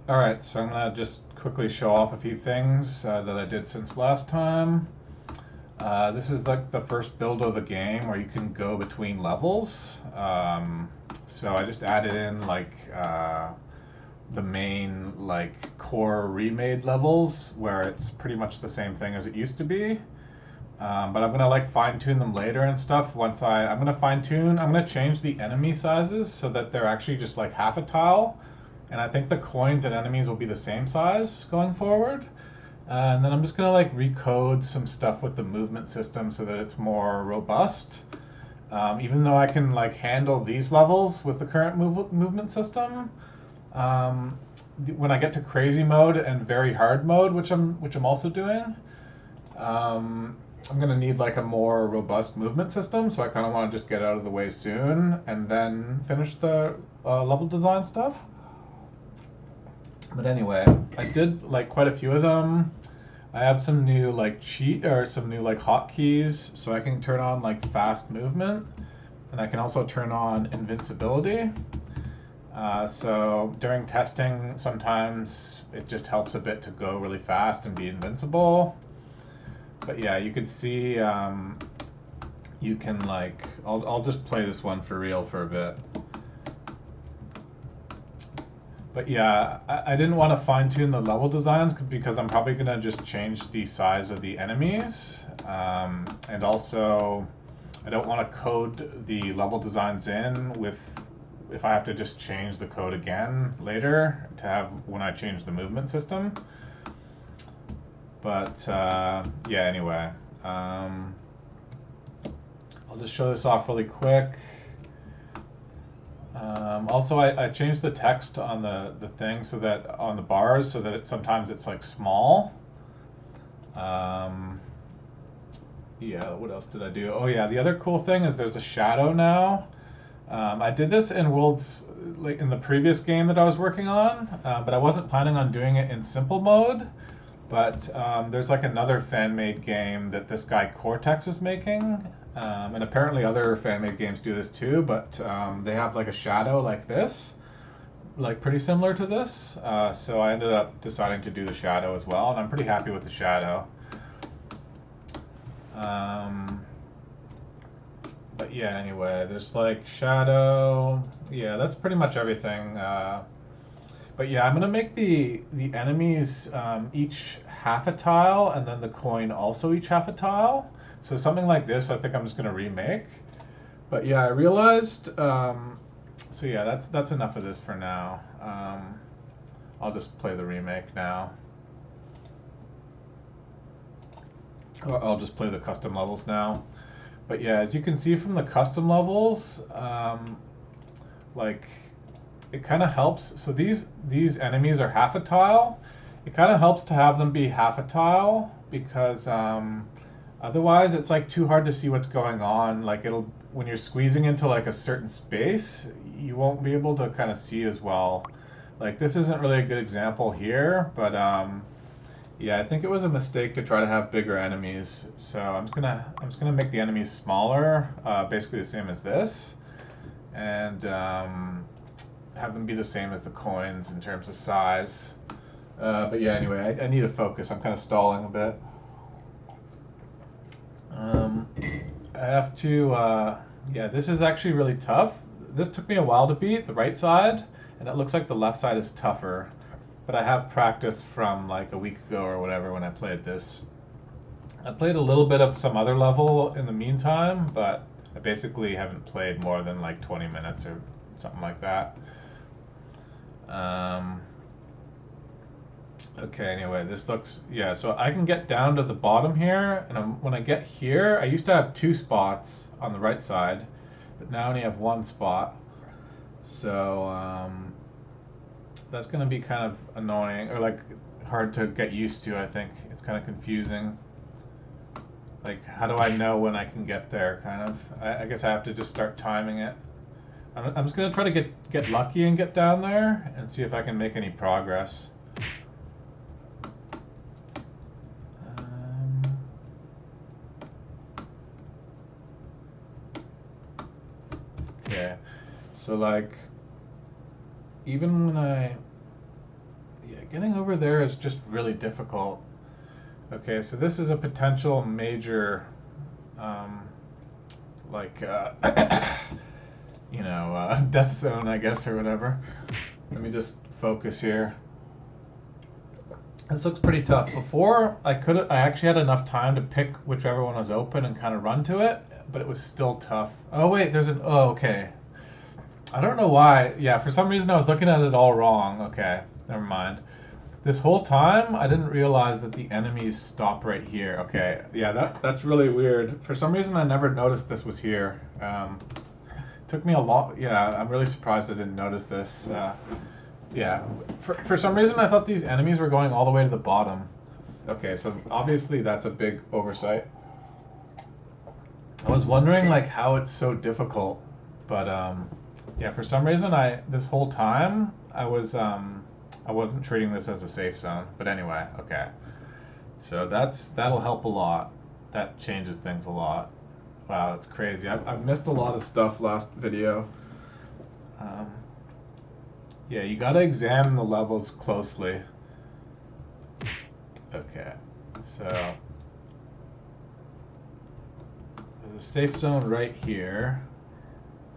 All right, so I'm gonna just quickly show off a few things that I did since last time. This is like the first build of the game where you can go between levels. So I just added in like the main like core remade levels where it's pretty much the same thing as it used to be. But I'm gonna like fine tune them later and stuff. I'm gonna fine tune. I'm gonna change the enemy sizes so that they're actually just like half a tile, and I think the coins and enemies will be the same size going forward. And then I'm just gonna like recode some stuff with the movement system so that it's more robust. Even though I can like handle these levels with the current movement system, um, when I get to crazy mode and very hard mode, which I'm also doing, um, I'm gonna need like a more robust movement system. So I kind of want to just get out of the way soon and then finish the level design stuff. But anyway, I did like quite a few of them. I have some new like some new like hotkeys, so I can turn on like fast movement, and I can also turn on invincibility. So during testing, sometimes it just helps a bit to go really fast and be invincible. But yeah, you can see you can like I'll just play this one for real for a bit. But yeah, I didn't want to fine tune the level designs because I'm probably going to just change the size of the enemies. And also, I don't want to code the level designs in with if I have to just change the code again later to have when I change the movement system. But yeah, anyway, I'll just show this off really quick. Also, I changed the text on the thing so that on the bars so that sometimes it's like small. Um, yeah, what else did I do? Oh yeah, the other cool thing is there's a shadow now. I did this in Worlds, like in the previous game that I was working on, but I wasn't planning on doing it in simple mode. But there's like another fan-made game that this guy Cortex is making, and apparently other fan-made games do this too. But they have like a shadow like this, like pretty similar to this. So I ended up deciding to do the shadow as well, and I'm pretty happy with the shadow. Um, but yeah, anyway, there's like shadow. Yeah, that's pretty much everything. But yeah, I'm gonna make the enemies each half a tile, and then the coin also each half a tile. So something like this, I think I'm just gonna remake. But yeah, I realized. So yeah, that's enough of this for now. I'll just play the remake now. Or I'll just play the custom levels now. But yeah, as you can see from the custom levels, like it kind of helps. So these enemies are half a tile. It kind of helps to have them be half a tile because otherwise it's like too hard to see what's going on. Like it'll when you're squeezing into like a certain space, you won't be able to kind of see as well. Like this isn't really a good example here, but yeah, I think it was a mistake to try to have bigger enemies. So I'm just gonna make the enemies smaller, basically the same as this, and have them be the same as the coins in terms of size. But yeah, anyway, I need to focus. I'm kind of stalling a bit. Um, I have to, yeah, this is actually really tough. This took me a while to beat, the right side, and it looks like the left side is tougher. But I have practice from like a week ago or whatever when I played this. I played a little bit of some other level in the meantime, but I basically haven't played more than like 20 minutes or something like that. Um, okay, anyway, this looks, yeah, so I can get down to the bottom here, and when I get here, I used to have two spots on the right side, but now I only have one spot. So that's going to be kind of annoying, or like hard to get used to, I think. It's kind of confusing. Like, how do I know when I can get there, kind of? I guess I have to just start timing it. I'm just gonna try to get lucky and get down there and see if I can make any progress. Um, okay, so like even when Yeah, getting over there is just really difficult. Okay, so this is a potential major, um, like, death zone, I guess, or whatever. Let me just focus here. This looks pretty tough. Before, I actually had enough time to pick whichever one was open and kind of run to it, but it was still tough. Oh wait, okay. I don't know why. Yeah, for some reason I was looking at it all wrong. Okay, never mind. This whole time I didn't realize that the enemies stop right here. Okay, yeah, that's really weird. For some reason I never noticed this was here. Took me a lot. Yeah, I'm really surprised I didn't notice this. Yeah, for some reason I thought these enemies were going all the way to the bottom. Okay, so obviously that's a big oversight. I was wondering like how it's so difficult, but yeah, for some reason this whole time I wasn't treating this as a safe zone. But anyway, okay. So that'll help a lot. That changes things a lot. Wow, that's crazy. I've missed a lot of stuff last video. Yeah, you gotta examine the levels closely. Okay, so there's a safe zone right here.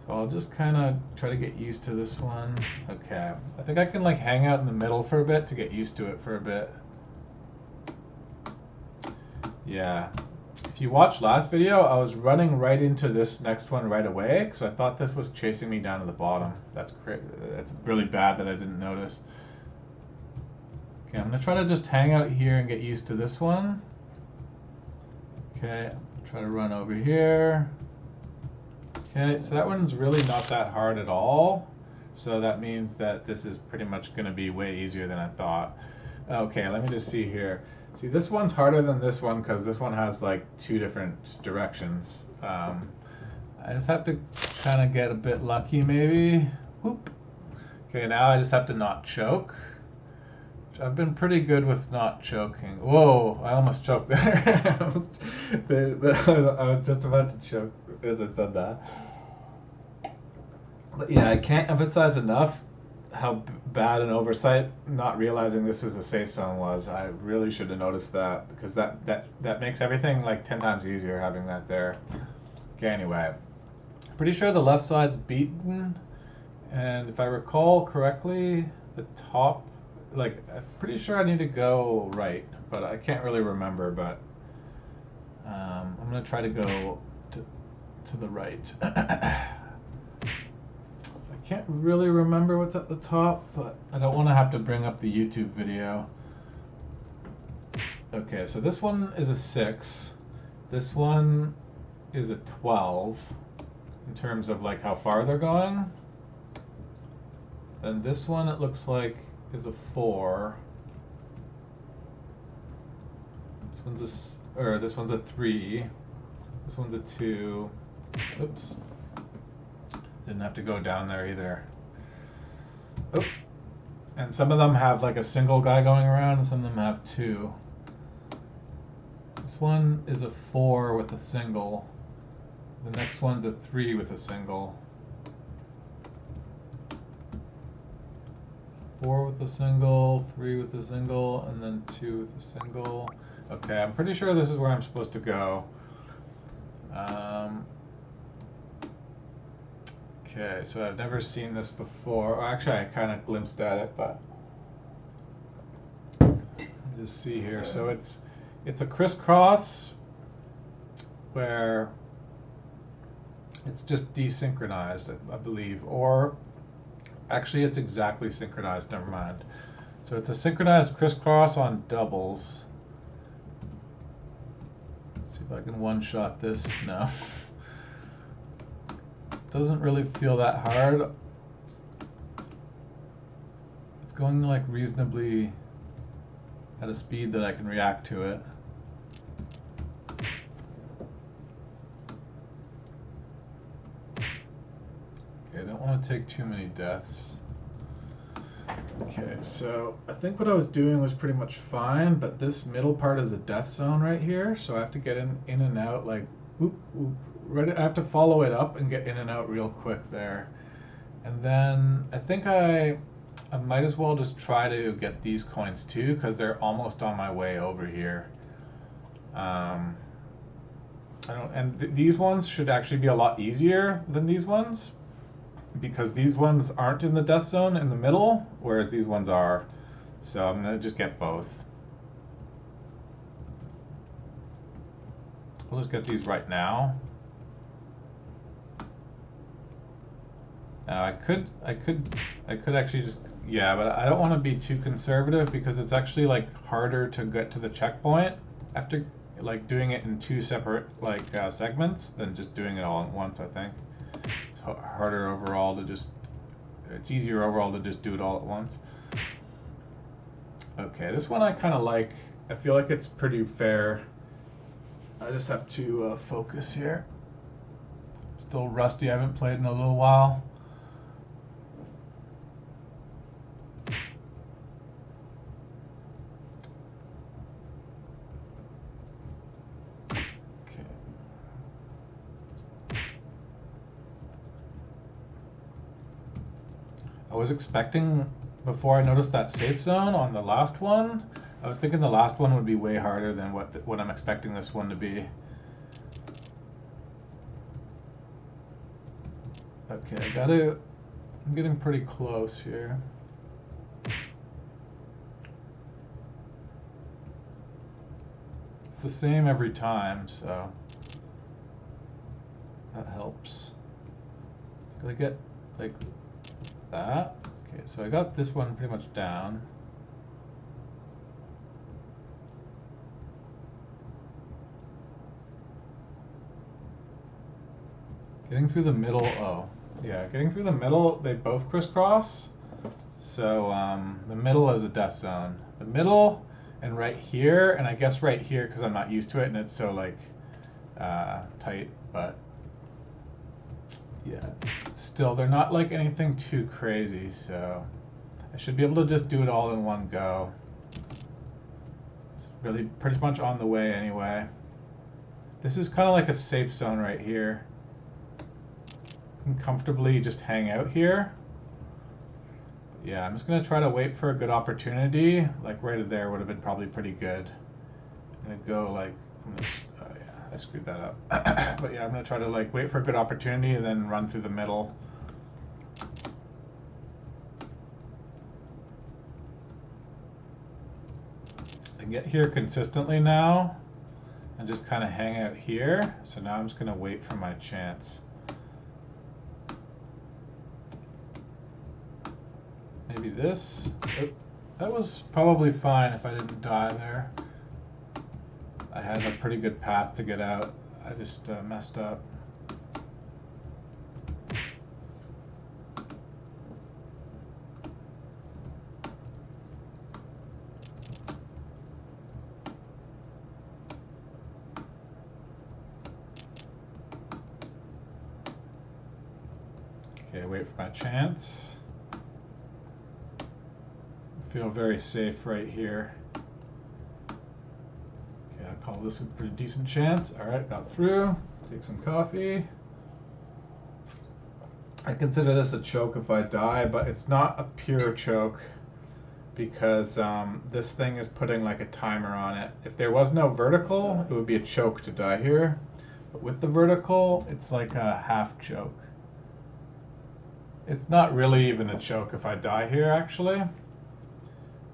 So I'll just kind of try to get used to this one. Okay, I think I can like hang out in the middle for a bit to get used to it for a bit. Yeah. If you watched last video, I was running right into this next one right away because I thought this was chasing me down to the bottom. That's really bad that I didn't notice. Okay, I'm gonna try to just hang out here and get used to this one. Okay, try to run over here. Okay, so that one's really not that hard at all. So that means that this is pretty much gonna be way easier than I thought. Okay, let me just see here. See, this one's harder than this one because this one has like 2 different directions. I just have to kind of get a bit lucky maybe. Whoop. Okay, now I just have to not choke. I've been pretty good with not choking. Whoa, I almost choked there. I was just about to choke as I said that. But yeah, I can't emphasize enough how bad an oversight not realizing this is a safe zone was. I really should have noticed that because that makes everything like 10 times easier having that there. Okay, anyway, pretty sure the left side's beaten, and if I recall correctly, the top, like I'm pretty sure I need to go right, but I can't really remember. But I'm gonna try to go to the right. Can't really remember what's at the top, but I don't want to have to bring up the YouTube video. Okay, so this one is a 6. This one is a 12 in terms of like how far they're going. Then this one it looks like is a 4. This one's a 3. This one's a 2. Oops. Didn't have to go down there either. Oh. And some of them have like a single guy going around, and some of them have 2. This one is a 4 with a single. The next one's a 3 with a single. 4 with a single, 3 with a single, and then 2 with a single. Okay, I'm pretty sure this is where I'm supposed to go. Okay, so I've never seen this before. Actually, I kind of glimpsed at it, but just see here. So it's a crisscross where it's just desynchronized, I believe, or actually it's exactly synchronized. Never mind. So it's a synchronized crisscross on doubles. Let's see if I can one-shot this. No. Doesn't really feel that hard. It's going like reasonably at a speed that I can react to it. Okay, I don't want to take too many deaths. Okay, so I think what I was doing was pretty much fine, but this middle part is a death zone right here, so I have to get in and out like whoop, whoop. Right, I have to follow it up and get in and out real quick there. And then I think I I might as well just try to get these coins too, because they're almost on my way over here. These ones should actually be a lot easier than these ones, because these ones aren't in the death zone in the middle, whereas these ones are. So I'm gonna just get both. We'll just get these right now. Now I could actually just, yeah, but I don't want to be too conservative because it's actually like harder to get to the checkpoint after like doing it in two separate like segments than just doing it all at once. I think it's harder overall to just, it's easier overall to just do it all at once. Okay, this one I kind of like. I feel like it's pretty fair. I just have to focus here. Still rusty, I haven't played in a little while. I was expecting, before I noticed that safe zone on the last one, I was thinking the last one would be way harder than what I'm expecting this one to be. Okay, I'm getting pretty close here. It's the same every time, so that helps. Gotta get like that. Okay, so I got this one pretty much down. Getting through the middle, oh, yeah, getting through the middle, they both crisscross. So the middle is a death zone. The middle and right here, and I guess right here because I'm not used to it and it's so like tight, but yeah, still they're not like anything too crazy, so I should be able to just do it all in one go. It's really pretty much on the way anyway. This is kind of like a safe zone right here. You can comfortably just hang out here. But yeah, I'm just gonna try to wait for a good opportunity. Like right there would have been probably pretty good. I'm gonna go like, oh yeah, I screwed that up. But yeah, I'm gonna try to like wait for a good opportunity and then run through the middle. I get here consistently now and just kind of hang out here. So now I'm just gonna wait for my chance. Maybe this. Oh, that was probably fine if I didn't die there. I had a pretty good path to get out. I just messed up. Okay, wait for my chance. Feel very safe right here. Okay, I'll call this a pretty decent chance. All right, got through. Take some coffee. I consider this a choke if I die, but it's not a pure choke because this thing is putting like a timer on it. If there was no vertical, it would be a choke to die here. But with the vertical, it's like a half choke. It's not really even a choke if I die here, actually.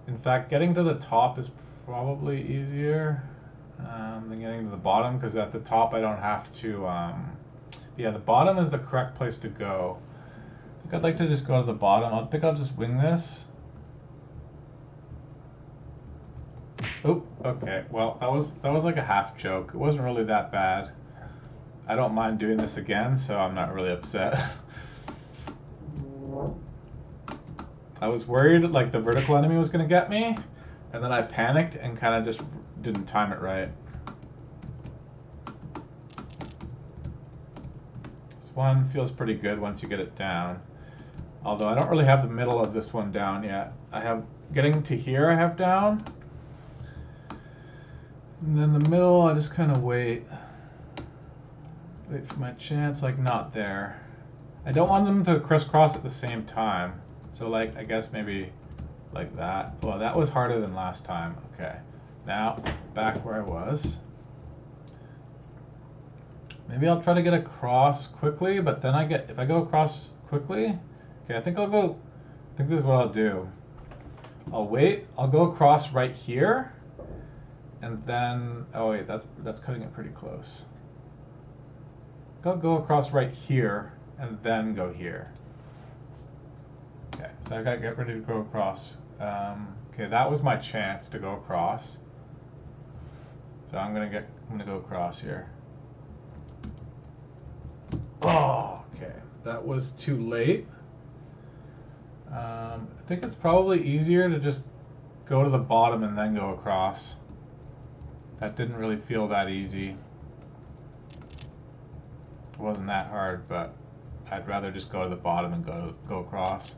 In fact, getting to the top is probably easier than getting to the bottom, because at the top I don't have to, yeah, the bottom is the correct place to go. I think I'd like to just go to the bottom. I think I'll just wing this. Oh, okay, well, that was like a half choke. It wasn't really that bad. I don't mind doing this again, so I'm not really upset. I was worried like the vertical enemy was gonna get me, and then I panicked and kind of just didn't time it right. This one feels pretty good once you get it down. Although I don't really have the middle of this one down yet. I have, getting to here I have down. And then the middle, I just kind of wait. Wait for my chance, like not there. I don't want them to crisscross at the same time. So like, I guess maybe like that. Well, that was harder than last time. Okay, now back where I was. Maybe I'll try to get across quickly, but then if I go across quickly, okay, I think this is what I'll do. I'll wait, I'll go across right here, and then, oh wait, that's cutting it pretty close. I'll go across right here, and then go here. Okay, so I gotta get ready to go across. Okay, that was my chance to go across. So I'm gonna go across here. Oh, okay, that was too late. I think it's probably easier to just go to the bottom and then go across. That didn't really feel that easy. It wasn't that hard, but I'd rather just go to the bottom and go across.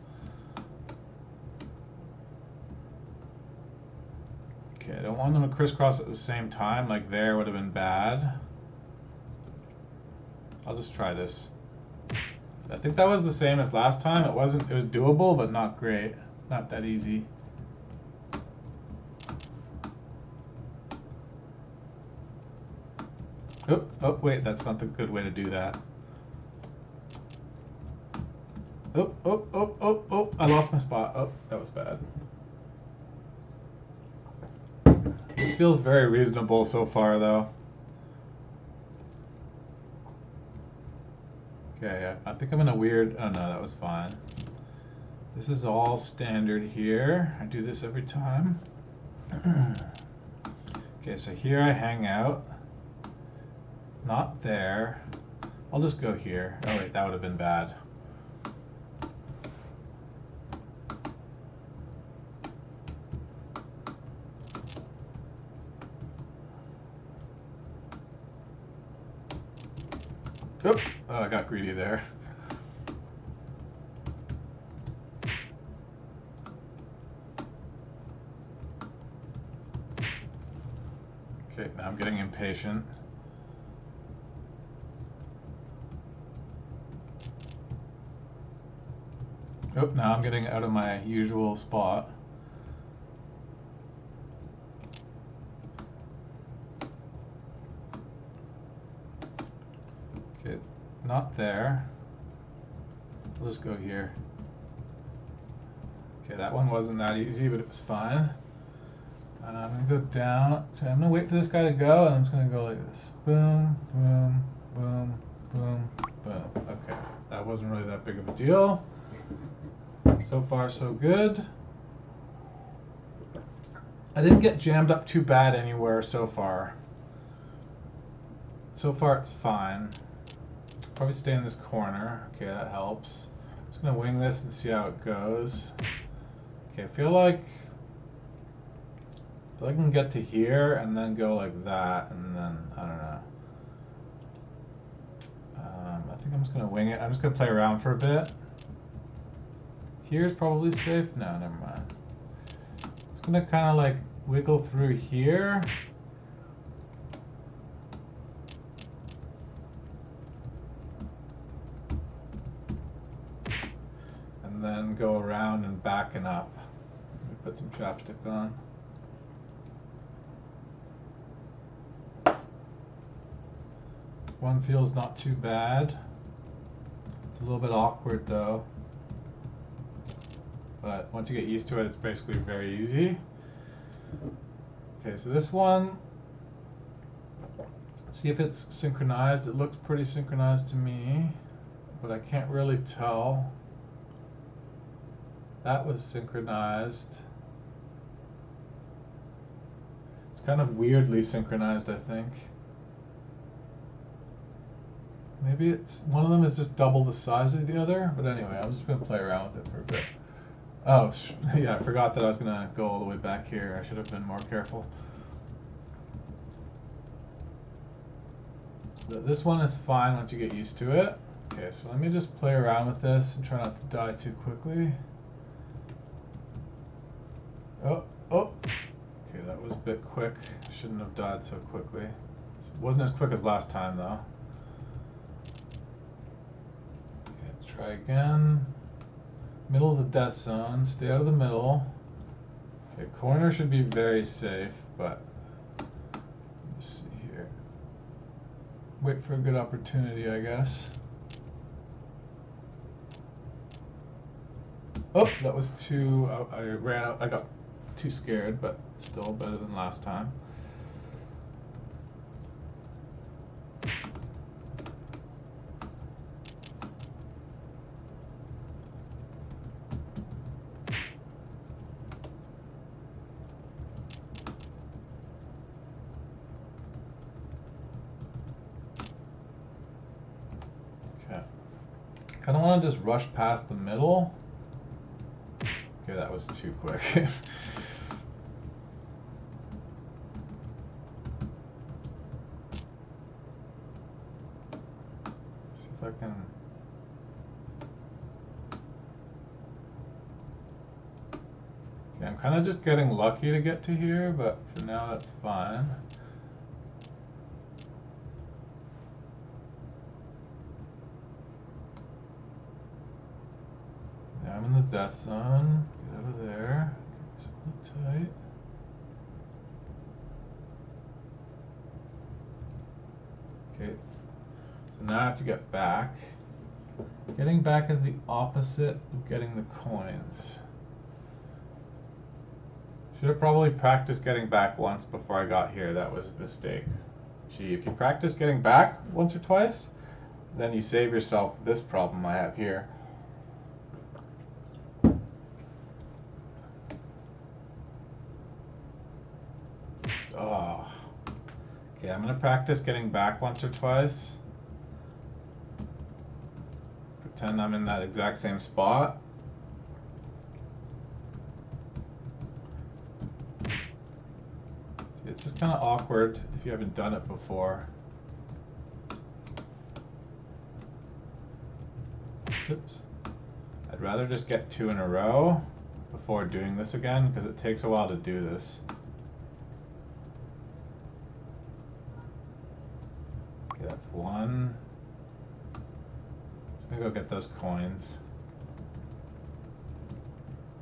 Okay, I don't want them to crisscross at the same time, like there would have been bad. I'll just try this. I think that was the same as last time. It was doable, but not great. Not that easy. Oh, wait, that's not the good way to do that. Oh, I lost my spot. Oh, that was bad. This feels very reasonable so far, though. Okay, I think I'm in a weird, oh no, that was fine. This is all standard here. I do this every time. Okay, so here I hang out. Not there. I'll just go here. Oh wait, that would have been bad. Oop. Oh, I got greedy there. Okay, now I'm getting impatient. Oh, now I'm getting out of my usual spot. Okay, not there. I'll just go here. Okay, that one wasn't that easy, but it was fine. I'm gonna go down. So I'm gonna wait for this guy to go, and I'm just gonna go like this. Boom, boom, boom, boom, boom. Okay, that wasn't really that big of a deal. So far, so good. I didn't get jammed up too bad anywhere so far. So far, it's fine. Probably stay in this corner. Okay, that helps. I'm just gonna wing this and see how it goes. Okay, I feel like I can get to here and then go like that, and then I don't know. I think I'm just gonna wing it. I'm just gonna play around for a bit. Here's probably safe. No, never mind. Just gonna kind of like wiggle through here. And then go around and back and up. Let me put some chapstick on. One feels not too bad. It's a little bit awkward though. But once you get used to it, it's basically very easy. Okay, so this one, see if it's synchronized. It looks pretty synchronized to me, but I can't really tell. That was synchronized. It's kind of weirdly synchronized, I think. Maybe it's one of them is just double the size of the other, but anyway, I'm just gonna play around with it for a bit. Oh, yeah, I forgot that I was gonna go all the way back here. I should have been more careful. But this one is fine once you get used to it. Okay, so let me just play around with this and try not to die too quickly. Oh. Okay, that was a bit quick. Shouldn't have died so quickly. It wasn't as quick as last time, though. Okay, try again. Middle's a death zone. Stay out of the middle. Okay, corner should be very safe, but let's see here. Wait for a good opportunity, I guess. Oh, that was too. I ran out. I got too scared, but still better than last time. Okay. Kind of want to just rush past the middle. Okay, that was too quick. See if I can. Okay, I'm kind of just getting lucky to get to here, but for now that's fine. Yeah, I'm in the death zone. Get out of there. Keep this a little tight. Okay, so now I have to get back. Getting back is the opposite of getting the coins. Should have probably practiced getting back once before I got here. That was a mistake. Gee, if you practice getting back once or twice, then you save yourself this problem I have here. Oh. Okay, I'm gonna practice getting back once or twice. Pretend I'm in that exact same spot. It's just kind of awkward if you haven't done it before. Oops. I'd rather just get 2 in a row before doing this again, because it takes a while to do this. Okay, that's 1. Just gonna go get those coins.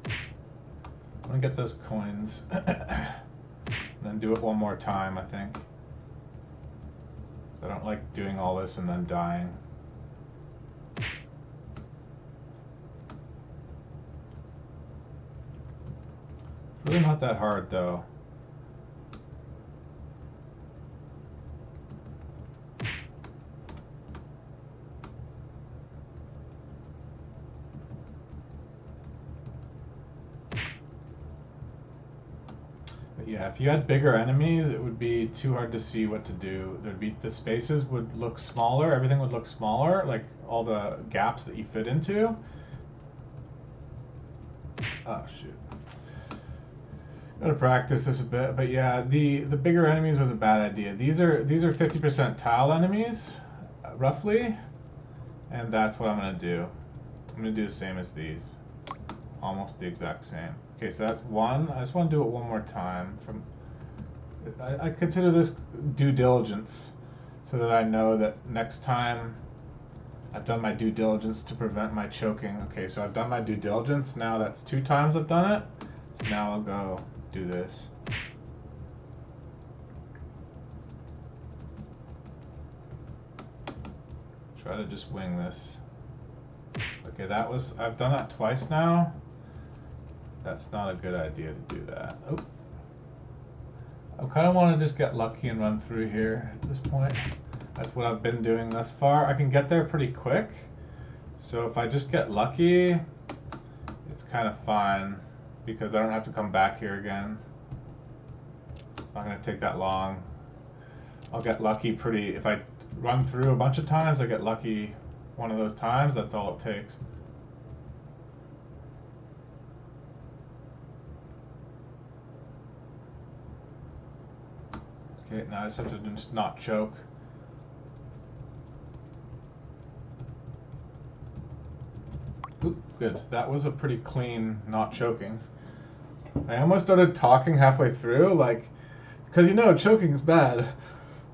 I'm gonna get those coins. Then do it one more time, I think. I don't like doing all this and then dying. It's really not that hard, though. Yeah, if you had bigger enemies, it would be too hard to see what to do. There'd be, the spaces would look smaller, everything would look smaller, like all the gaps that you fit into. Oh shoot. Gotta practice this a bit, but yeah, the bigger enemies was a bad idea. These are 50% tile enemies, roughly, and that's what I'm gonna do. I'm gonna do the same as these, almost the exact same. Okay, so that's 1. I just want to do it one more time. I consider this due diligence, so that I know that next time I've done my due diligence to prevent my choking. Okay, so I've done my due diligence. Now that's 2 times I've done it. So now I'll go do this. Try to just wing this. Okay, I've done that twice now. That's not a good idea to do that. Oh. I kind of want to just get lucky and run through here at this point. That's what I've been doing thus far. I can get there pretty quick. So if I just get lucky, it's kind of fine because I don't have to come back here again. It's not going to take that long. I'll get lucky pretty, if I run through a bunch of times, I get lucky one of those times, that's all it takes. Okay, now I just have to just not choke. Oop, good. That was a pretty clean not choking. I almost started talking halfway through, like, because you know choking is bad,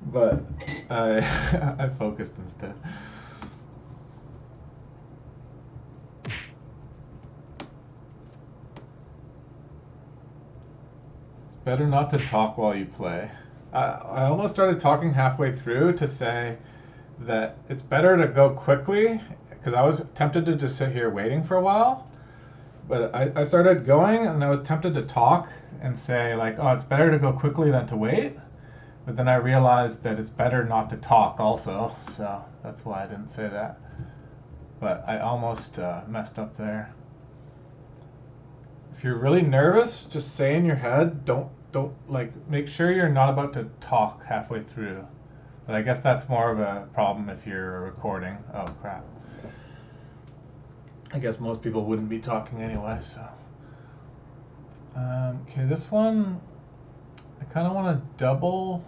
but I I focused instead. better not to talk while you play. I almost started talking halfway through to say that it's better to go quickly, because I was tempted to just sit here waiting for a while. But I started going and I was tempted to talk and say like, oh, it's better to go quickly than to wait. But then I realized that it's better not to talk also. So that's why I didn't say that. But I almost messed up there. If you're really nervous, just say in your head, don't like, make sure you're not about to talk halfway through. But I guess that's more of a problem if you're recording. Oh crap. I guess most people wouldn't be talking anyway, so. Okay, this one, I kind of want to double,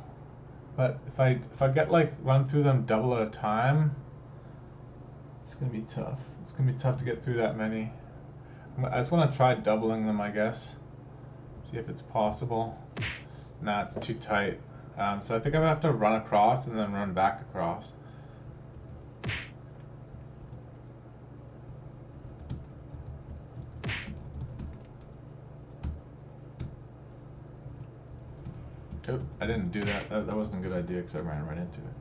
but if I get like run through them double at a time, it's gonna be tough. It's gonna be tough to get through that many. I just want to try doubling them, I guess. See if it's possible. Nah, it's too tight. So I think I would have to run across and then run back across. Oh, I didn't do that. That wasn't a good idea because I ran right into it.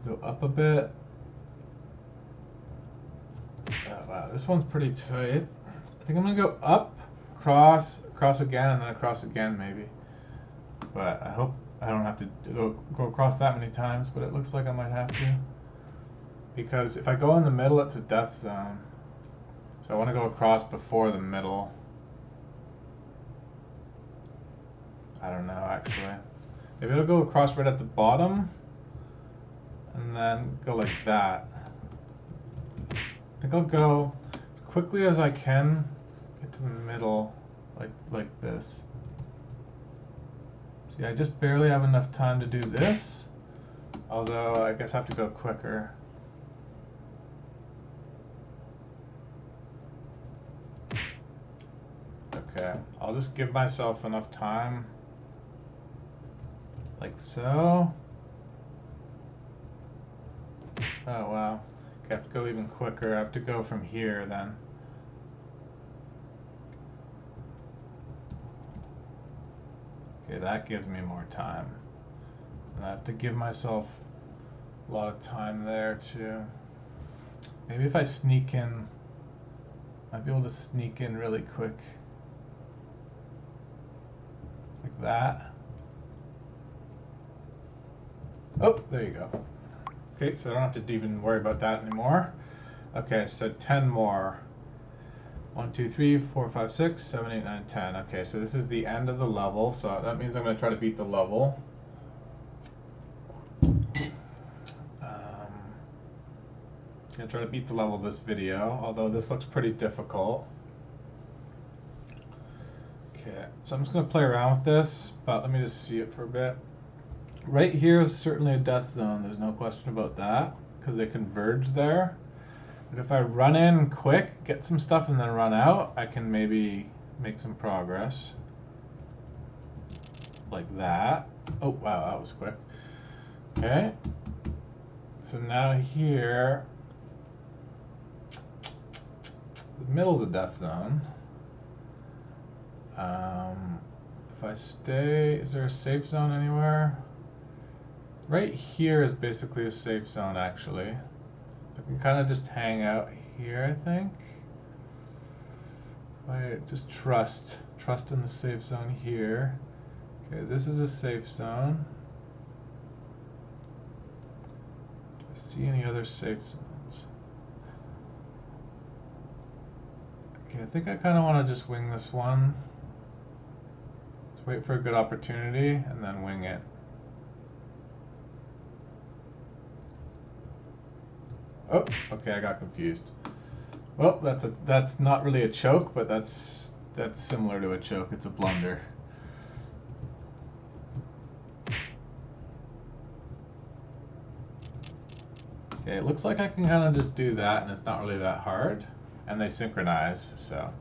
Go up a bit. Oh, wow, this one's pretty tight. I think I'm gonna go up, across again, and then across again maybe. But I hope I don't have to go across that many times, but it looks like I might have to. Because if I go in the middle, it's a death zone. So I want to go across before the middle. I don't know, actually. Maybe I'll go across right at the bottom, and then go like that. I think I'll go as quickly as I can, get to the middle, like this. See, I just barely have enough time to do this, although I guess I have to go quicker. Okay, I'll just give myself enough time, like so. Oh wow, okay, I have to go even quicker. I have to go from here then. Okay, that gives me more time. And I have to give myself a lot of time there too. Maybe if I sneak in, I might be able to sneak in really quick. Like that. Oh, there you go. Okay, so I don't have to even worry about that anymore. Okay, so 10 more. 1, 2, 3, 4, 5, 6, 7, 8, 9, 10. Okay, so this is the end of the level, so that means I'm going to try to beat the level. I'm going to try to beat the level this video, although this looks pretty difficult. Okay, so I'm just going to play around with this, but let me just see it for a bit. Right here is certainly a death zone, there's no question about that, because they converge there. But if I run in quick, get some stuff, and then run out, I can maybe make some progress. Like that. Oh, wow, that was quick. Okay. So now here, the middle's a death zone. If I stay, is there a safe zone anywhere? Right here is basically a safe zone, actually. I can kind of just hang out here, I think. I just trust in the safe zone here. Okay, this is a safe zone. Do I see any other safe zones? Okay, I think I kind of want to just wing this one. Let's wait for a good opportunity and then wing it. Oh, okay, I got confused. Well, that's not really a choke, but that's similar to a choke. It's a blunder. Okay, it looks like I can kind of just do that, and it's not really that hard. And they synchronize, so.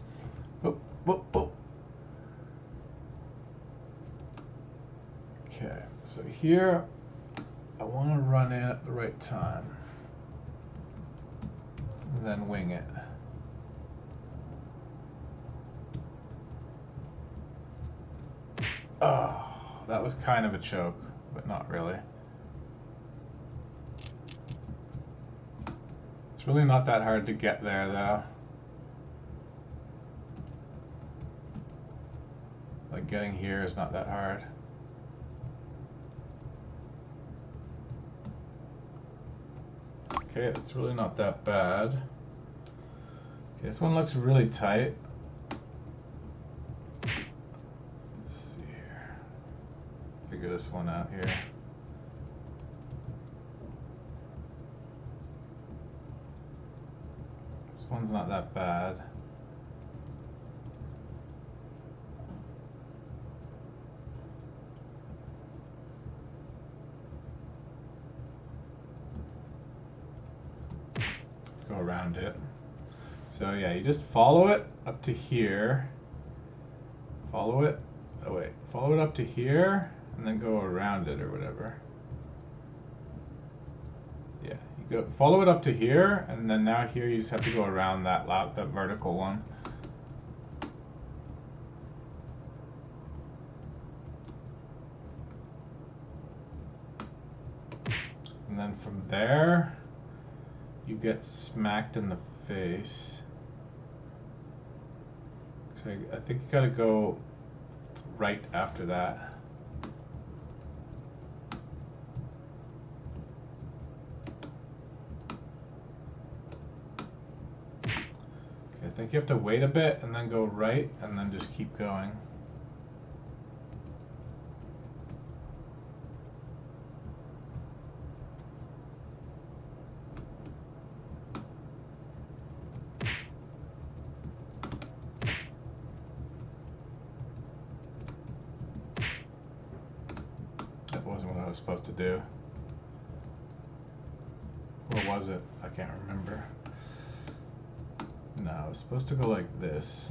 Whoop, whoop, whoop. Okay, so here I want to run in at the right time. And then wing it. Oh, that was kind of a choke, but not really. It's really not that hard to get there, though. Like, getting here is not that hard. Okay, it's really not that bad. Okay, this one looks really tight. Let's see here. Figure this one out here. This one's not that bad. Go around it. So yeah, you just follow it up to here. Follow it. Oh wait, follow it up to here, and then go around it or whatever. Yeah, you go follow it up to here, and then now here you just have to go around that vertical one. And then from there, you get smacked in the face. So I think you gotta go right after that. Okay, I think you have to wait a bit and then go right and then just keep going. That wasn't what I was supposed to do. Or was it? I can't remember. No, I was supposed to go like this.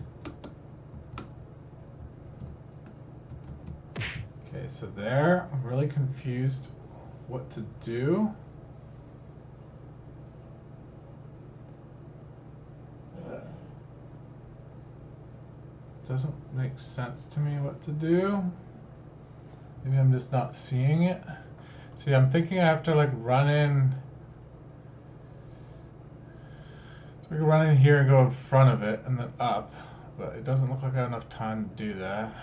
Okay, so there, I'm really confused what to do. Doesn't make sense to me what to do. Maybe I'm just not seeing it. See, I'm thinking I have to like run in. So I can run in here and go in front of it and then up, but it doesn't look like I have enough time to do that.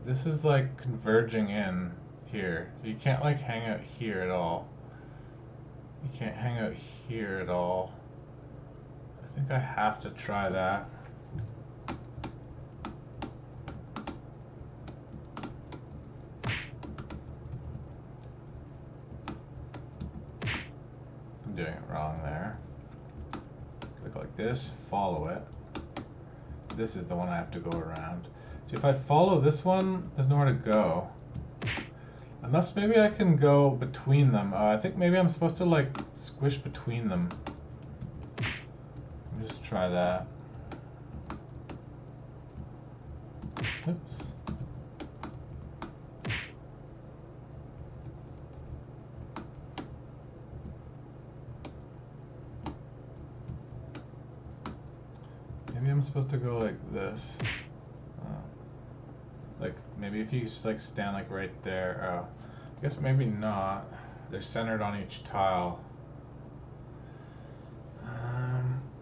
This is like converging in here. So you can't like hang out here at all. You can't hang out here at all. I think I have to try that. I'm doing it wrong there. Click like this, follow it. This is the one I have to go around. See, if I follow this one, there's nowhere to go. Unless maybe I can go between them. I think maybe I'm supposed to like squish between them. Let me just try that. Oops. Maybe I'm supposed to go like this. Like maybe if you just like stand like right there. I guess maybe not. They're centered on each tile.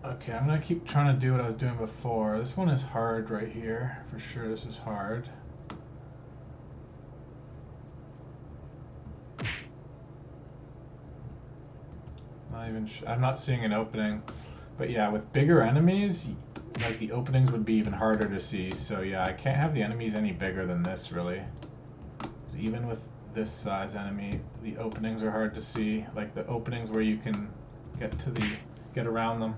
Okay, I'm gonna keep trying to do what I was doing before. This one is hard right here. For sure this is hard. Not even I'm not seeing an opening. But yeah, with bigger enemies, like the openings would be even harder to see. So yeah, I can't have the enemies any bigger than this really. So even with this size enemy, the openings are hard to see. Like the openings where you can get around them.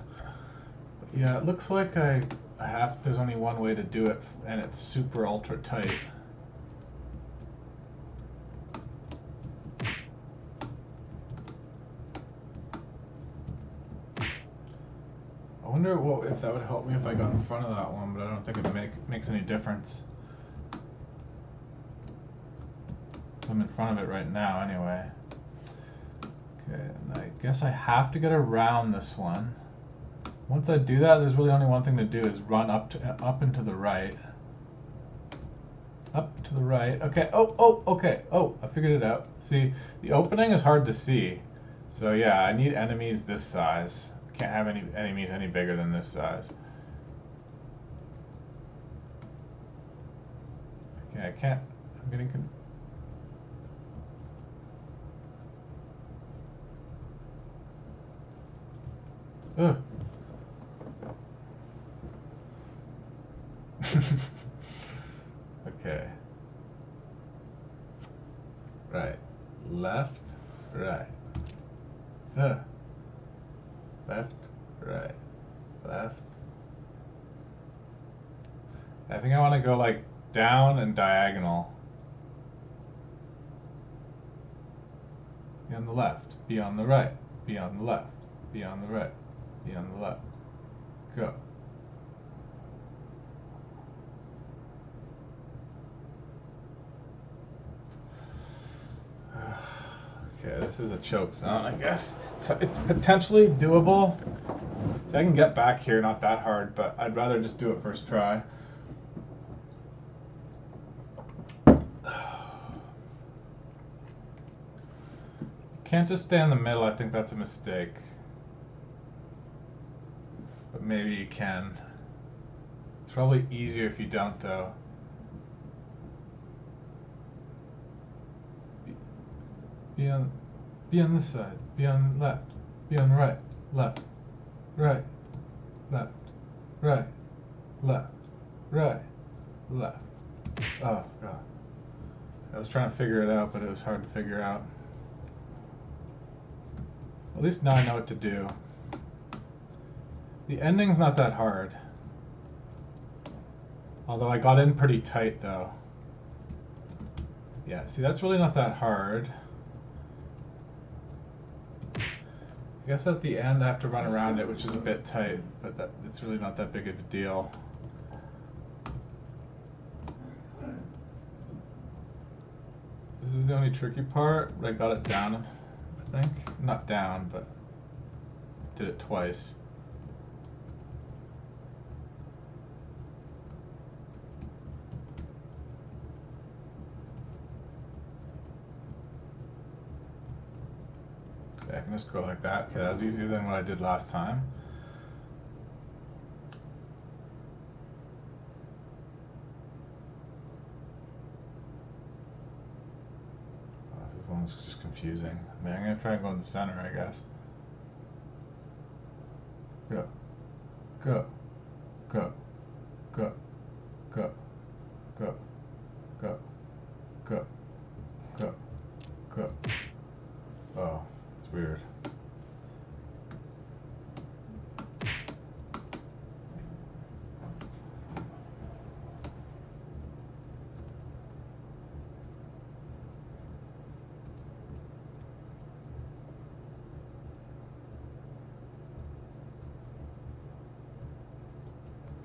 But yeah, it looks like there's only one way to do it, and it's super ultra tight. I wonder if that would help me if I got in front of that one, but I don't think it makes any difference. I'm in front of it right now anyway. Okay, and I guess I have to get around this one. Once I do that, there's really only one thing to do, is run up and to the right. Up to the right. Okay. Okay. Oh, I figured it out. See, the opening is hard to see. So yeah, I need enemies this size. I can't have any enemies any bigger than this size. Okay, I can't. I'm getting ugh. Okay. Right. Left. Right. Left. Right. Left. I think I want to go like down and diagonal. Be on the left. Be on the right. Be on the left. Be on the right. Be on the left. Go. Okay, this is a choke zone, I guess. So it's potentially doable. So I can get back here, not that hard, but I'd rather just do it first try. Can't just stay in the middle. I think that's a mistake. But maybe you can. It's probably easier if you don't, though. Be on this side. Be on the left. Be on the right. Left. Right. Left. Right. Left. Right. Left. Oh, God. I was trying to figure it out, but it was hard to figure out. At least now I know what to do. The ending's not that hard. Although I got in pretty tight, though. Yeah, see, that's really not that hard. I guess at the end I have to run around it, which is a bit tight, but it's really not that big of a deal. This is the only tricky part, but I got it down, I think. Not down, but did it twice. Okay, I can just go like that. Okay, that was easier than what I did last time. This one's just confusing. I mean, I'm gonna try and go in the center, I guess. Go. Go. Go. Go. Go. Go. Go. Go. Go. Go. Oh, it's weird.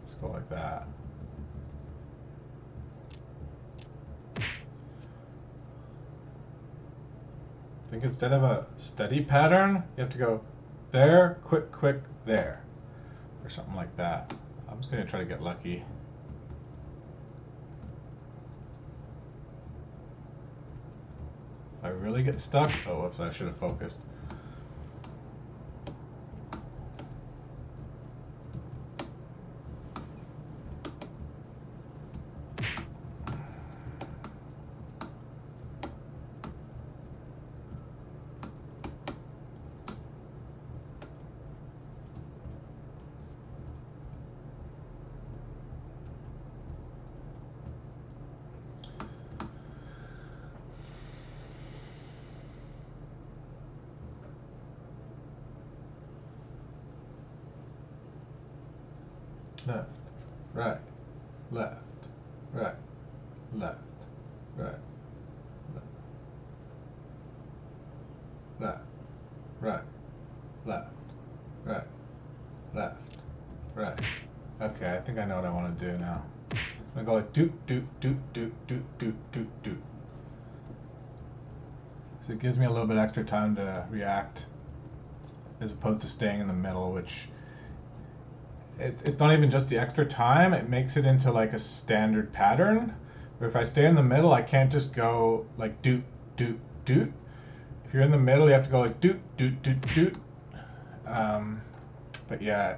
Let's go like that. I think instead of a steady pattern, you have to go there, quick, quick, there. Or something like that. I'm just going to try to get lucky. If I really get stuck, oh, whoops, I should have focused. Left, right, left, right, left, right, left, right, left, right, left, right. Okay, I think I know what I want to do now. I'm gonna go like doot, doot, doot, doot, doot, doot, doot, doot. So it gives me a little bit extra time to react, as opposed to staying in the middle, which it's not even just the extra time, it makes it into like a standard pattern. But if I stay in the middle, I can't just go like doot, doot, doot. If you're in the middle, you have to go like doot, doot, doot, doot. But yeah,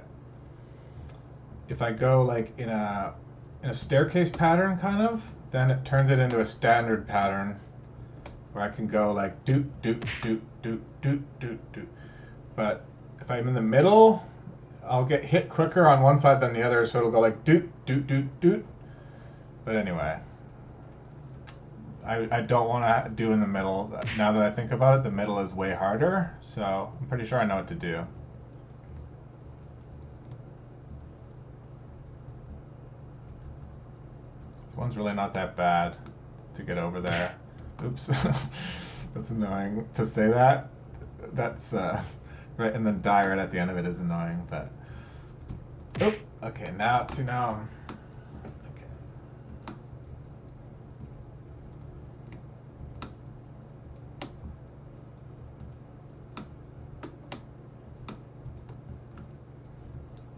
if I go like in a staircase pattern kind of, then it turns it into a standard pattern where I can go like doot, doot, doot, doot, doot, doot, doot. But if I'm in the middle, I'll get hit quicker on one side than the other, so it'll go like doot, doot, doot, doot. But anyway, I don't want to do in the middle. Now that I think about it, the middle is way harder, so I'm pretty sure I know what to do. This one's really not that bad to get over there. Oops. That's annoying to say that. That's right, and then die right at the end of it is annoying, but oop. Okay, now see now.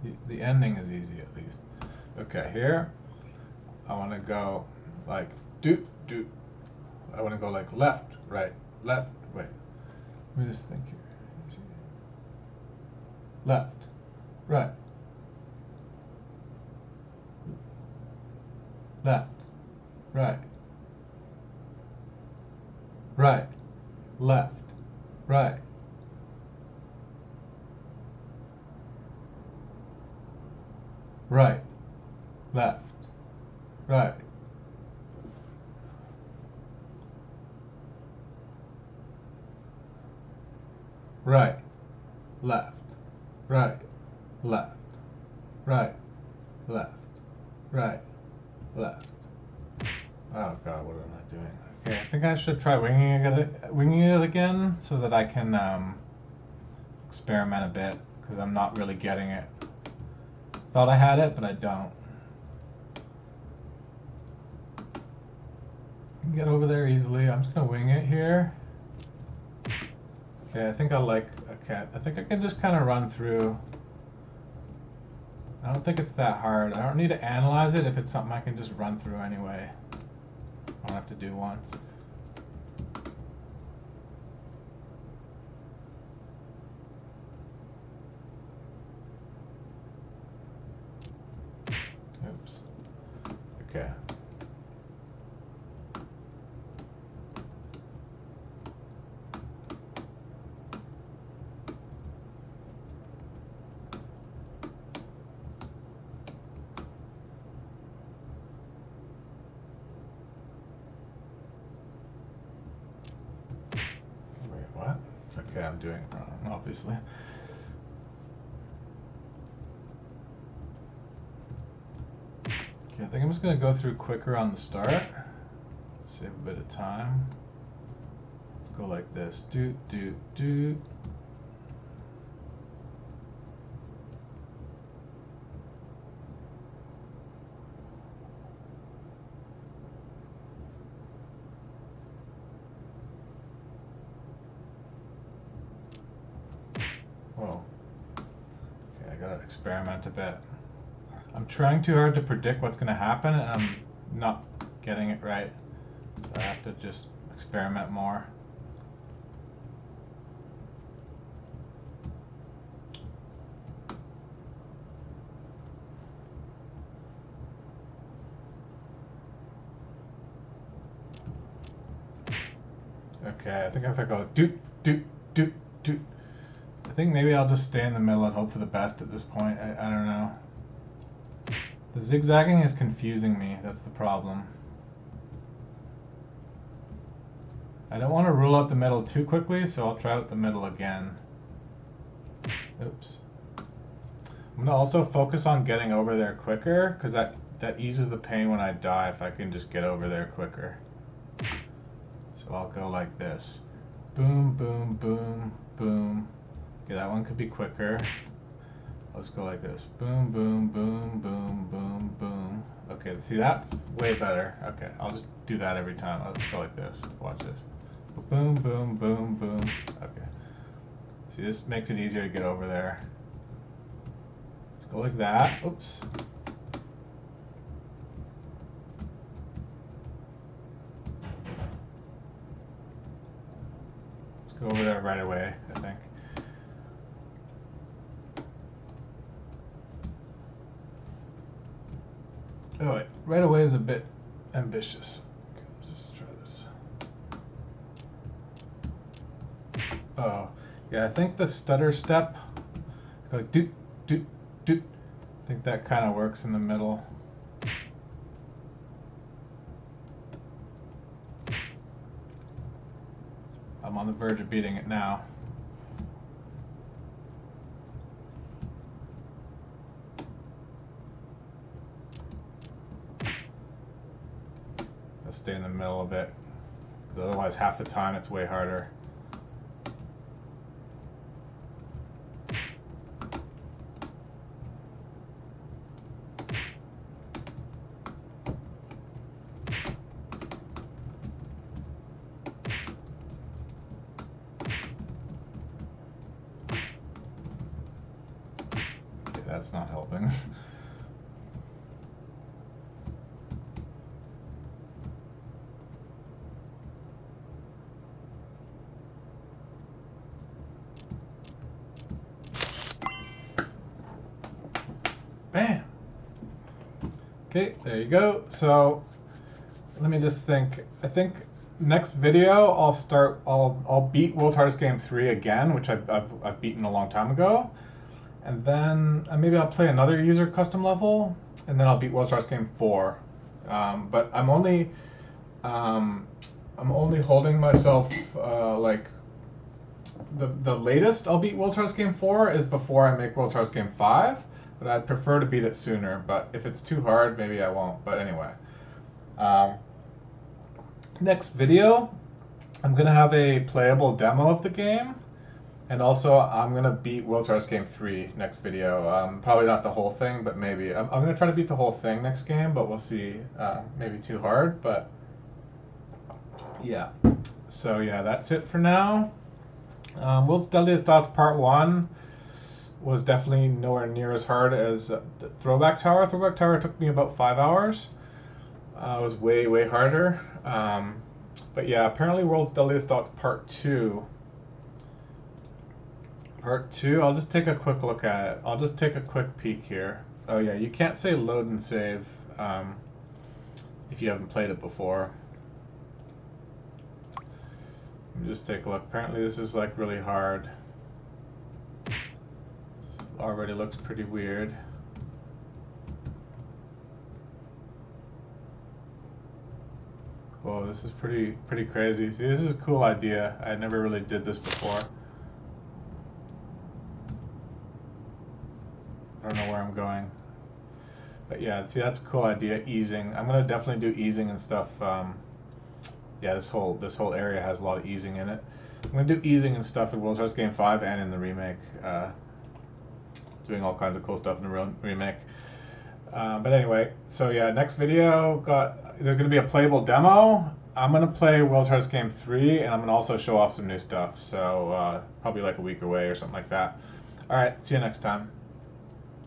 Okay. The ending is easy at least. Okay, here I want to go like doot doot. I want to go like left, right, left, wait. Let me just think here. Left, right, left, right, right, left, right, right, left, right, right, left, right, left, right, left, right, left. Oh god, what am I doing? Okay, I think I should try winging it again so that I can experiment a bit, because I'm not really getting it. Thought I had it, but I don't. Get over there easily. I'm just gonna wing it here. Okay, I think I think I can just kind of run through. I don't think it's that hard. I don't need to analyze it if it's something I can just run through anyway. I don't have to do once. Oops. Okay. What? Okay, I'm doing it wrong, obviously. Okay, I think I'm just going to go through quicker on the start. Save a bit of time. Let's go like this. Doot, doot, doot. Whoa. Okay, I gotta experiment a bit. I'm trying too hard to predict what's gonna happen and I'm not getting it right. So I have to just experiment more. Okay, I think if I go doot, doot, doot, doot, I think maybe I'll just stay in the middle and hope for the best at this point. I don't know. The zigzagging is confusing me, that's the problem. I don't want to rule out the middle too quickly, so I'll try out the middle again. Oops. I'm going to also focus on getting over there quicker, because that eases the pain when I die if I can just get over there quicker. So I'll go like this. Boom, boom, boom, boom. Okay, that one could be quicker. Let's go like this. Boom, boom, boom, boom, boom, boom. Okay, see, that's way better. Okay, I'll just do that every time. I'll just go like this. Watch this. Boom, boom, boom, boom. Okay. See, this makes it easier to get over there. Let's Go like that. Oops. Let's go over there right away, I think. Oh wait, right away is a bit ambitious. Okay, let's just try this. Oh, yeah, I think the stutter step, like doot, doot, doot. I think that kind of works in the middle. I'm on the verge of beating it now. I'll stay in the middle a bit, because otherwise half the time it's way harder. That's not helping. Bam! Okay, there you go. So let me just think. I think next video I'll beat World's Hardest Game 3 again, which I've beaten a long time ago. And then maybe I'll play another user custom level, and then I'll beat World's Hardest Game 4. But I'm only holding myself like the latest I'll beat World's Hardest Game 4 is before I make World's Hardest Game 5. But I'd prefer to beat it sooner. But if it's too hard, maybe I won't. But anyway, next video, I'm gonna have a playable demo of the game. And also, I'm going to beat World's Hardest Game 3 next video. Probably not the whole thing, but maybe. I'm going to try to beat the whole thing next game, but we'll see. Maybe too hard, but yeah. So yeah, that's it for now. World's Deadliest Dots Part 1 was definitely nowhere near as hard as Throwback Tower. Throwback Tower took me about 5 hours. It was way, way harder. But yeah, apparently World's Deadliest Dots Part 2... Part 2, I'll just take a quick look at it. I'll just take a quick peek here. Oh yeah, you can't say load and save if you haven't played it before. Let me just take a look. Apparently this is like really hard. This already looks pretty weird. Whoa, this is pretty crazy. See, this is a cool idea. I never really did this before. I don't know where I'm going, but yeah, see, that's a cool idea. Easing. I'm gonna definitely do easing and stuff. Yeah, this whole area has a lot of easing in it. I'm gonna do easing and stuff in World's Hardest Game 5 and in the remake. Doing all kinds of cool stuff in the remake. But anyway, so yeah, next video there's gonna be a playable demo. I'm gonna play World's Hardest Game 3, and I'm gonna also show off some new stuff. So probably like a week away or something like that. All right, see you next time.